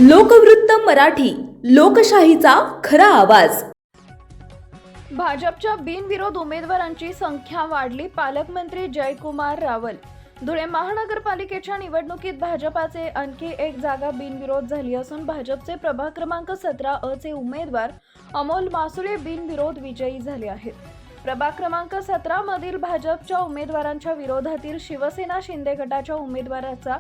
लोकवृत्त मराठी, लोकशाहीचा खरा आवाज। भाजपच्या बिनविरोध उमेदवारांची संख्या वाढली। पालकमंत्री जयकुमार रावल। धुळे महानगरपालिकेच्या निवडणुकीत भाजपाचे आणखी एक जागा बिनविरोध झाली असून भाजपचे प्रभाग क्रमांक 17 चे उमेदवार अमोल मासुळे बिनविरोध विजयी झाले आहेत। प्रभाग क्रमांक 17 मधील भाजपच्या उमेदवारांच्या विरोधातील शिवसेना शिंदे गटाच्या उमेदवाराचा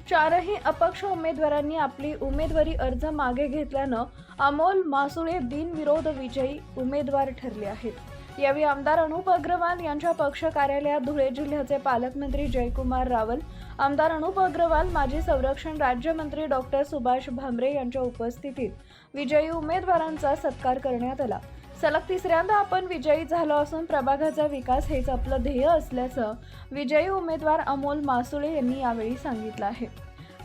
चारही अपक्ष उमेदवारांनी आपली उमेदवारी अर्ज मागे घेतल्यानं अमोल मासुळे बिनविरोध विजयी उमेदवार ठरले आहेत। यावेळी आमदार अनुप अग्रवाल यांच्या पक्ष कार्यालयात धुळे जिल्ह्याचे पालकमंत्री जयकुमार रावल, आमदार अनुप अग्रवाल, माजी संरक्षण राज्यमंत्री डॉक्टर सुभाष भामरे यांच्या उपस्थितीत विजयी उमेदवारांचा सत्कार करण्यात आला। सलग तिसऱ्यांदा आपण विजयी झालो असून प्रभागाचा विकास हेच आपलं ध्येय असल्याचं विजयी उमेदवार अमोल मासुळे यांनी यावेळी सांगितलं आहे।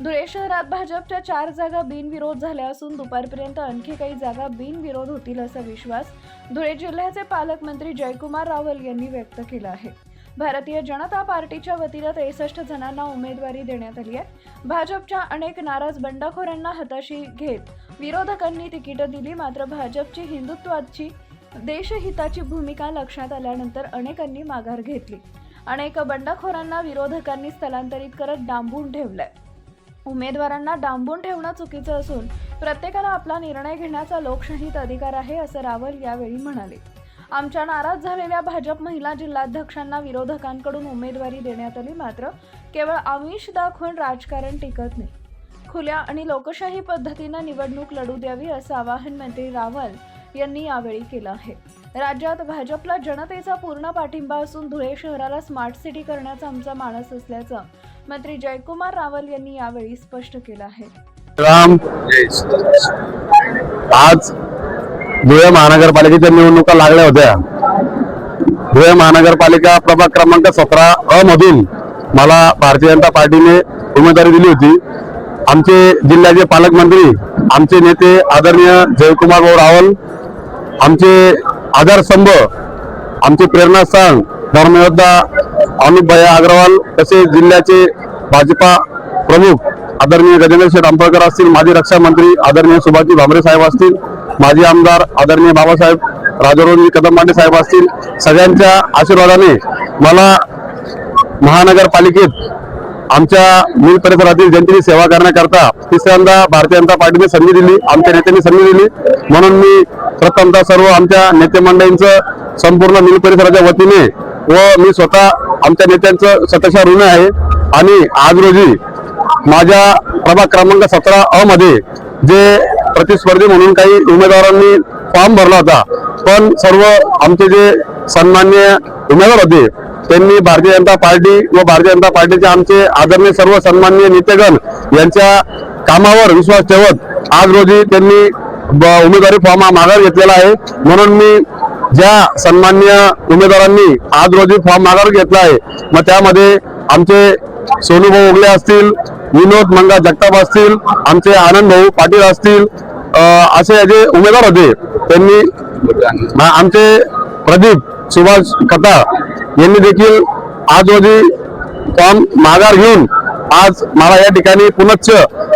धुळे शहरात भाजपच्या 4 जागा बिनविरोध झाल्या असून दुपारपर्यंत आणखी काही जागा बिनविरोध होतील असा विश्वास धुळे जिल्ह्याचे पालकमंत्री जयकुमार रावल यांनी व्यक्त केला आहे। भारतीय जनता पार्टीच्या वतीनं 63 जणांना उमेदवारी देण्यात आली आहे। भाजपच्या अनेक नाराज बंडखोरांना हाताशी घेत विरोधकांनी तिकीट दिली, मात्र भाजपची हिंदुत्वाची देशहिताची भूमिका लक्षात आल्यानंतर अनेकांनी माघार घेतली। अनेक बंडखोरांना विरोधकांनी स्थलांतरित करत डांबून ठेवलंय। उमेदवारांना डांबून ठेवणं चुकीचं असून प्रत्येकाला आपला निर्णय घेण्याचा लोकशाहीत अधिकार आहे, असं रावल यावेळी म्हणाले। आमच्या नाराज झालेल्या भाजप महिला जिल्हाध्यक्षांना विरोधकांकडून उमेदवारी देण्यात आली, मात्र केवळ आमिष दाखवून राजकारण टिकत नाही। खुल्या आणि लोकशाही पद्धतीनं निवडणूक लढू द्यावी असं आवाहन मंत्री रावल यांनी यावेळी केलं आहे। राज्यात भाजपला जनतेचा पूर्ण पाठिंबा असून धुळे शहराला स्मार्ट सिटी करण्याचा आमचा मानस असल्याचं मंत्री जयकुमार रावल यांनी यावेळी स्पष्ट केलं आहे। आज धुळे महानगरपालिकेच्या निवडणुका लागल्या होत्या। धुळे महानगरपालिका प्रभाग क्रमांक 17 मधून मला भारतीय जनता पार्टीने उमेदवारी दिली होती। आमचे जिल्ह्याचे पालकमंत्री, आमचे नेते आदरणीय जयकुमार भाऊ रावल, आमचे आधारस्तंभ, आमचे प्रेरणास्थान धर्मयोद्धा अनुप अग्रवाल, तसेच जिल्ह्याचे भाजपा प्रमुख आदरणीय गजेंद्र शेठ आंबेडकर असतील, माजी रक्षा मंत्री आदरणीय सुभाष भामरे साहेब असतील, माजी आमदार आदरणीय बाबासाहेब राजारावजी कदम साहेब असतील, सगळ्यांच्या आशीर्वादाने मला महानगरपालिकेत आमच्या मिल परिसरातील जनतेची सेवा करण्याकरता तिसऱ्यांदा भारतीय जनता पार्टीने संधी दिली, आमच्या नेत्यांनी संधी दिली। म्हणून मी प्रथमतः सर्व आमच्या नेते मंडळींचं संपूर्ण मिल परिसराच्या वतीने व मी स्वतः आमच्या नेत्यांचं शतशः ऋणी आहे। आणि आज रोजी माझ्या प्रभाग क्रमांक 17 मध्ये जे प्रतिस्पर्धी म्हणून काही उमेदवारांनी फॉर्म भरला होता, पण सर्व आमचे जे सन्माननीय उमेदवार होते त्यांनी भारतीय जनता पार्टी व भारतीय जनता पार्टीचे आमचे आदरणीय सर्व सन्माननीय नेतेगण यांच्या कामावर विश्वास ठेवत आज रोजी त्यांनी उमेदवारी फॉर्म माघार घेतलेला आहे। म्हणून मी ज्या सन्माननीय उमेदवारांनी आज रोजी फॉर्म माघार घेतला आहे, मग त्यामध्ये आमचे सोनूभाऊ उगले असतील, विनोद मंगा जगताप असतील, आमचे आनंद भाऊ पाटील असतील, असे जे उमेदवार होते त्यांनी, आमचे प्रदीप सुभाष कथा यांनी देखील आज रोजी फॉर्म माघार घेऊन आज मला या ठिकाणी पुनश्च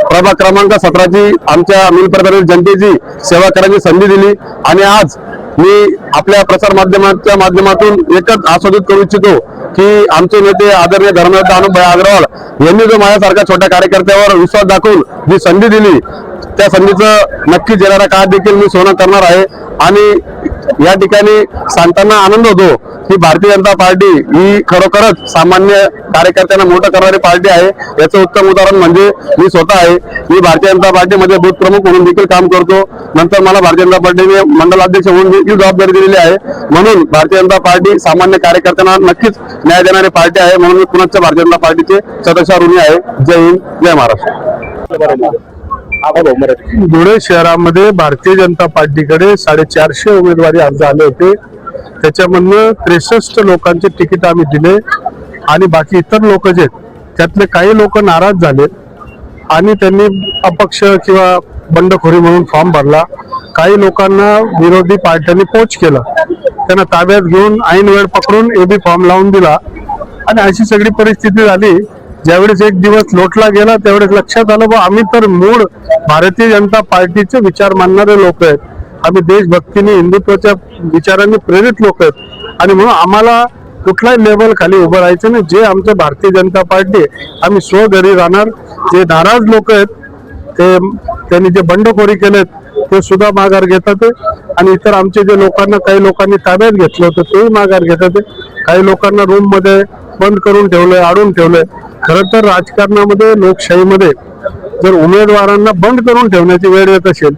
प्रभाग क्रमांक 17 आमच्या मिल परिसरातील जनतेची सेवा करण्याची संधी दिली। आणि आज मी आपल्या प्रसार माध्यमाच्या माध्यमातून एकच आस्वादित करू इच्छितो की आमचे नेते आदरणीय धर्मयोद्धा अनुप अग्रवाल यांनी जो माझ्यासारख्या छोट्या कार्यकर्त्यावर विश्वास दाखवून जी संधी दिली, त्या संधीचं नक्कीच येणाऱ्या काळात देखील मी सोनं करणार आहे। आणि या ठिकाणी सांगताना आनंद होतो की भारतीय जनता पार्टी ही खरोखरच सामान्य कार्यकर्त्यांना मोठं करणारी पार्टी आहे। याचं उत्तम उदाहरण म्हणजे मी स्वतः आहे। मी भारतीय जनता पार्टीमध्ये बूथ प्रमुख म्हणून देखील काम करतो। नंतर मला भारतीय जनता पार्टीने मंडलाध्यक्ष म्हणून देखील जबाबदारी दिलेली आहे। म्हणून भारतीय जनता पार्टी सामान्य कार्यकर्त्यांना नक्कीच न्याय देणारी पार्टी आहे। म्हणून मी पुन्हा भारतीय जनता पार्टीचे सदस्य ऋणी आहे। जय हिंद, जय महाराष्ट्र। धुळे शहरामध्ये भारतीय जनता पार्टीकडे 450 उमेदवारी अर्ज आले होते। त्याच्यामधनं 63 लोकांचे तिकीट आम्ही दिले आणि बाकी इतर लोक जे त्यातले काही लोक नाराज झाले आणि त्यांनी अपक्ष किंवा बंडखोरी म्हणून फॉर्म भरला। काही लोकांना विरोधी पार्ट्यांनी पोच केलं, त्यांना ताब्यात घेऊन ऐन वेळ पकडून एबी फॉर्म लावून दिला आणि अशी सगळी परिस्थिती झाली ज्यावेळेस एक दिवस लोटला गेला त्यावेळेस लक्षात आलं बा आम्ही तर मूळ भारतीय जनता पार्टीचे विचार मानणारे लोक आहेत. आम्ही देशभक्तीने हिंदुत्वाच्या विचारांनी प्रेरित लोक आहेत आणि म्हणून आम्हाला कुठलाही लेवल खाली उभं राहायचं नाही. जे आमचं भारतीय जनता पार्टी आहे आम्ही स्वघरी राहणार. जे नाराज लोक आहेत ते त्यांनी जे बंडखोरी केलेत ते सुद्धा माघार घेतात आणि इतर आमचे जे लोकांना काही लोकांनी ताब्यात घेतलं होतं तेही माघार घेतात. काही लोकांना रूम मध्ये बंद करून ठेवलंय, अडून ठेवलंय. खरं तर राजकारणामध्ये लोकशाहीमध्ये जर उमेदवारांना बंद करून ठेवण्याची वेळ येत असेल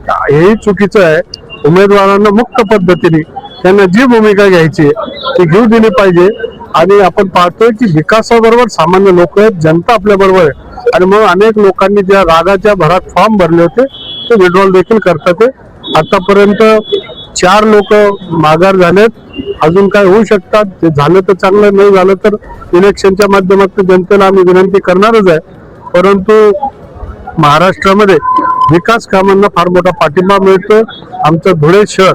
हेही चुकीचं आहे. उमेदवारांना मुक्त पद्धतीने त्यांना जी भूमिका घ्यायची ती घेऊ दिली पाहिजे. आणि आपण पाहतोय की विकासाबरोबर सामान्य लोक आहेत, जनता आपल्या बरोबर आहे आणि मग अनेक लोकांनी ज्या रागाच्या भरात फॉर्म भरले होते ते विड्रॉल देखील करतात. आतापर्यंत 4 लोक माघार झालेत. अजून काय होऊ शकतात. ते झालं तर चांगलं, नाही झालं तर इलेक्शनच्या माध्यमातून जनतेला आम्ही विनंती करणारच आहे. परंतु महाराष्ट्रामध्ये विकास कामांना फार मोठा पाठिंबा मिळतो. आमचं धुळे शहर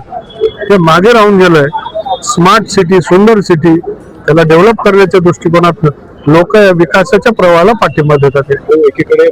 हे मागे राहून गेलंय. स्मार्ट सिटी, सुंदर सिटी त्याला डेव्हलप करण्याच्या दृष्टिकोनातून लोक या विकासाच्या प्रवाहाला पाठिंबा देतात. एकीकडे